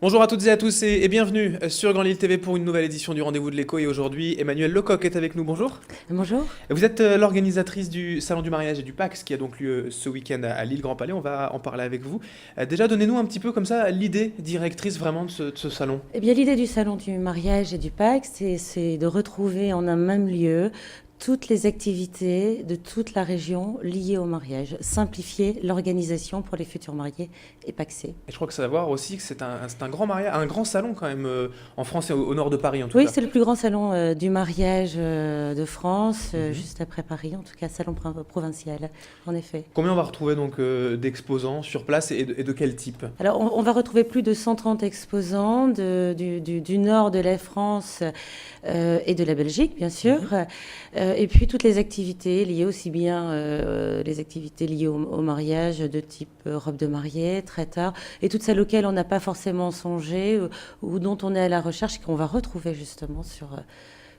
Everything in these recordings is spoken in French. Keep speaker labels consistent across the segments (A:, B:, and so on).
A: Bonjour à toutes et à tous et bienvenue sur Grand Lille TV pour une nouvelle édition du Rendez-vous de l'Écho. Et aujourd'hui, Emmanuel Lecoq est avec nous. Bonjour.
B: Bonjour.
A: Vous êtes l'organisatrice du Salon du mariage et du PACS qui a donc lieu ce week-end à Lille Grand Palais. On va en parler avec vous. Déjà, donnez-nous un petit peu comme ça l'idée directrice vraiment de ce salon.
B: Eh bien, l'idée du salon du mariage et du PAC, c'est de retrouver en un même lieu toutes les activités de toute la région liées au mariage, simplifier l'organisation pour les futurs mariés et pacsés.
A: Et je crois que ça va voir aussi que c'est un grand mariage, un grand salon quand même en France et au nord de Paris en tout
B: Oui,
A: cas.
B: c'est le plus grand salon du mariage de France,
A: Mhm.
B: juste après Paris, en tout cas salon provincial, en effet.
A: Combien on va retrouver donc d'exposants sur place et de quel type?
B: Alors, on va retrouver plus de 130 exposants du nord de la France et de la Belgique, bien sûr. Et puis, toutes les activités liées aussi bien les activités liées au mariage de type robe de mariée, traiteur, et toutes celles auxquelles on n'a pas forcément songé ou dont on est à la recherche et qu'on va retrouver justement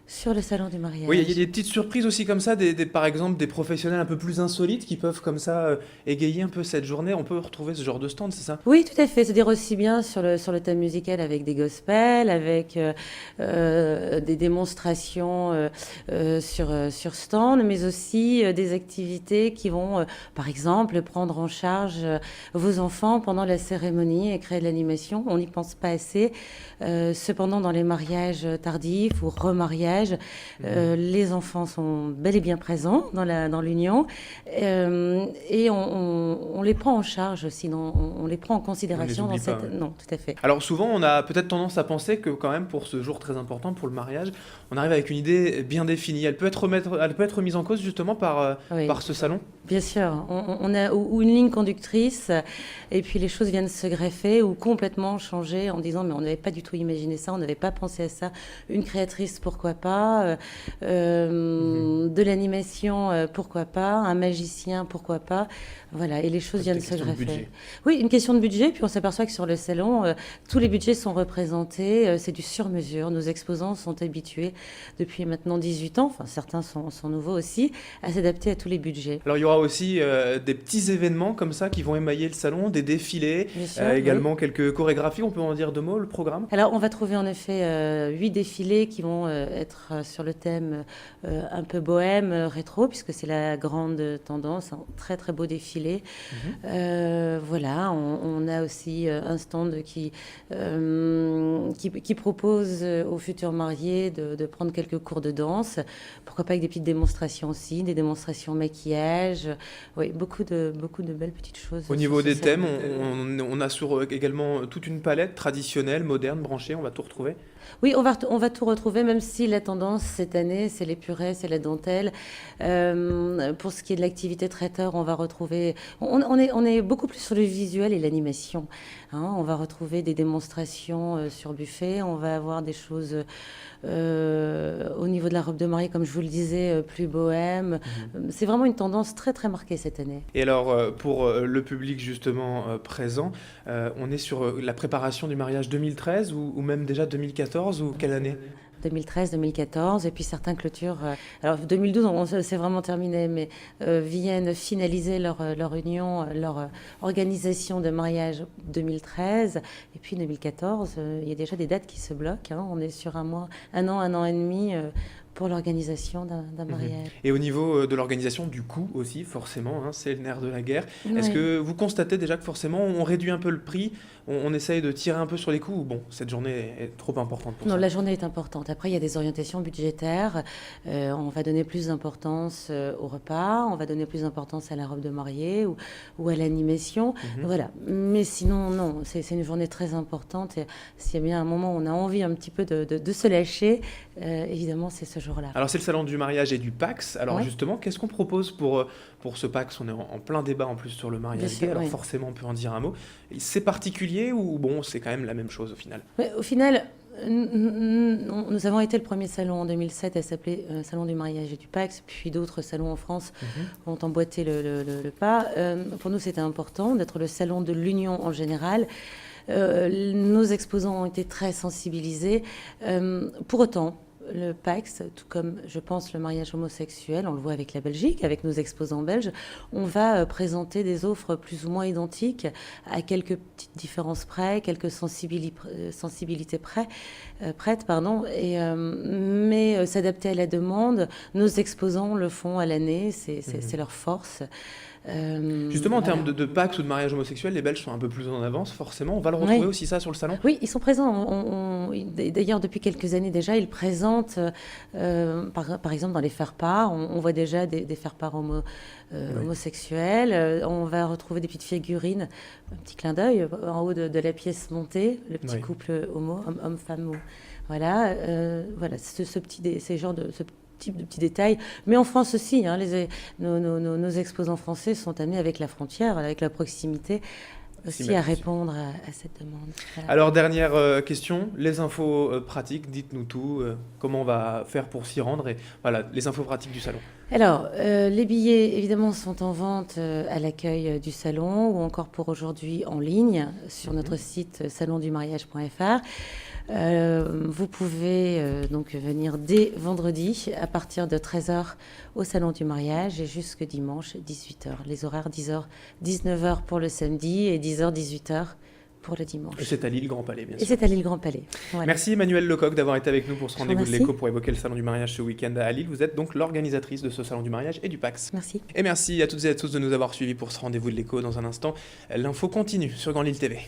B: sur le salon du
A: Oui, il y a
B: mariage.
A: des petites surprises aussi comme ça, par exemple des professionnels un peu plus insolites qui peuvent comme ça égayer un peu cette journée. On peut retrouver ce genre de stand, c'est ça?
B: Oui, tout à fait. C'est-à-dire aussi bien sur le thème musical avec des gospels, avec des démonstrations sur stand, mais aussi des activités qui vont, par exemple, prendre en charge vos enfants pendant la cérémonie et créer de l'animation. On n'y pense pas assez. Cependant, dans les mariages tardifs ou remariages,
A: Mhm.
B: les enfants sont bel et bien présents dans l'union et on les prend en charge aussi, on les prend en
A: On ne les
B: considération dans
A: oublie pas,
B: cette...
A: ouais.
B: Non, tout à fait.
A: Alors souvent, on a peut-être tendance à penser que quand même pour ce jour très important, pour le mariage, on arrive avec une idée bien définie. Elle peut être mise en cause justement
B: Oui.
A: par ce salon.
B: Bien sûr, on a ou une ligne conductrice et puis les choses viennent se greffer ou complètement changer en disant mais on n'avait pas du tout imaginé ça, on n'avait pas pensé à ça. Une créatrice, pourquoi pas,
A: Mhm.
B: de l'animation, pourquoi pas, un magicien, pourquoi pas. Voilà, et les choses
A: C'était
B: viennent se
A: question de
B: greffer.
A: budget.
B: Oui, une question de budget, puis on s'aperçoit que sur le salon, tous les budgets sont représentés, c'est du sur-mesure. Nos exposants sont habitués depuis maintenant 18 ans, enfin certains sont nouveaux aussi, à s'adapter à tous les budgets.
A: Alors il y aura aussi des petits événements comme ça qui vont émailler le salon, des défilés,
B: Bien sûr, oui.
A: également quelques chorégraphies. On peut en dire deux mots, le programme?
B: Alors, on va trouver en effet 8 défilés qui vont être sur le thème un peu bohème, rétro, puisque c'est la grande tendance, un très très beau défilé.
A: Mhm.
B: Voilà, on a aussi un stand qui propose aux futurs mariés de prendre quelques cours de danse, pourquoi pas avec des petites démonstrations aussi, des démonstrations maquillage, oui, beaucoup de belles petites choses
A: Au
B: sur
A: niveau
B: ce
A: des thèmes,
B: salon.
A: on a sur également toute une palette traditionnelle, moderne, branchée, on va tout retrouver.
B: Oui, on va tout retrouver, même si la tendance cette année, c'est l'épurée, c'est la dentelle. Pour ce qui est de l'activité traiteur, on va retrouver... On est beaucoup plus sur le visuel et l'animation. Hein. On va retrouver des démonstrations sur buffet, on va avoir des choses au niveau de la robe de mariée, comme je vous le disais, plus bohème.
A: Mhm.
B: C'est vraiment une tendance très très marquée cette année.
A: Et alors, pour le public justement présent, on est sur la préparation du mariage 2013 ou même déjà 2014 ou quelle année?
B: 2013, 2014, et puis certains clôtures. Alors 2012, c'est vraiment terminé, mais viennent finaliser leur union, leur organisation de mariage 2013, et puis 2014, il y a déjà des dates qui se bloquent. Hein. On est sur un an et demi pour l'organisation d'un
A: Mhm.
B: mariage.
A: Et au niveau de l'organisation, du coût aussi, forcément, hein, c'est le nerf de la guerre. Est-ce
B: Oui.
A: que vous constatez déjà que forcément on réduit un peu le prix, on essaye de tirer un peu sur les coûts ou bon, cette journée est trop importante pour
B: Non,
A: ça?
B: la journée est importante. Après, il y a des orientations budgétaires. On va donner plus d'importance au repas, on va donner plus d'importance à la robe de mariée ou à l'animation.
A: Mhm.
B: Voilà. Mais sinon, non, c'est une journée très importante. Et s'il y a bien un moment où on a envie un petit peu de se lâcher, évidemment, c'est ce jour-là.
A: Alors c'est le salon du mariage et du PACS. Alors
B: Oui,
A: justement, qu'est-ce qu'on propose pour ce PACS? On est en plein débat en plus sur le
B: bien
A: mariage gay,
B: sûr,
A: alors
B: oui.
A: forcément on peut en dire un mot. C'est particulier ou bon, c'est quand même la même chose au final?
B: Mais au final, nous avons été le premier salon en 2007 à s'appeler Salon du mariage et du PACS, puis d'autres salons en France
A: Mhm.
B: ont emboîté le pas. Pour nous, c'était important d'être le salon de l'union en général. Nos exposants ont été très sensibilisés. Pour autant, le PACS, tout comme je pense le mariage homosexuel, on le voit avec la Belgique, avec nos exposants belges, on va présenter des offres plus ou moins identiques à quelques petites différences près, quelques sensibilités prêtes, pardon, mais s'adapter à la demande. Nos exposants le font à l'année, c'est leur force.
A: Justement, en
B: Voilà.
A: termes de PACS ou de mariage homosexuel, les Belges sont un peu plus en avance, forcément. On va le retrouver
B: Oui.
A: aussi ça sur le salon.
B: Oui, ils sont présents. D'ailleurs, depuis quelques années déjà, ils présentent, par exemple, dans les faire-part, on voit déjà des faire-part
A: Oui.
B: homosexuels. On va retrouver des petites figurines, un petit clin d'œil en haut de la pièce montée, le petit
A: Oui.
B: couple homo, homme-femme. Voilà, voilà, ce type de petits détails. Mais en France aussi, hein, nos exposants français sont amenés avec la frontière, avec la proximité, aussi à répondre à cette demande. Voilà.
A: Alors, dernière question, les infos pratiques, dites-nous tout, comment on va faire pour s'y rendre et voilà, les infos pratiques du salon.
B: Alors, les billets, évidemment, sont en vente à l'accueil du salon ou encore pour aujourd'hui en ligne sur notre site salondumariage.fr. Vous pouvez donc venir dès vendredi à partir de 13h au Salon du Mariage et jusque dimanche 18h. Les horaires 10h, 19h pour le samedi et 10h, 18h pour le dimanche.
A: Et c'est à Lille Grand Palais, bien
B: Et
A: sûr.
B: c'est à Lille Grand Palais. Voilà.
A: Merci Emmanuelle Lecoq d'avoir été avec nous pour ce
B: Je vous
A: rendez-vous de
B: remercie.
A: l'écho pour évoquer le Salon du Mariage ce week-end à Lille. Vous êtes donc l'organisatrice de ce Salon du Mariage et du PACS.
B: Merci.
A: Et merci à toutes et à tous de nous avoir suivis pour ce rendez-vous de l'écho. Dans un instant, l'info continue sur Grand Lille TV.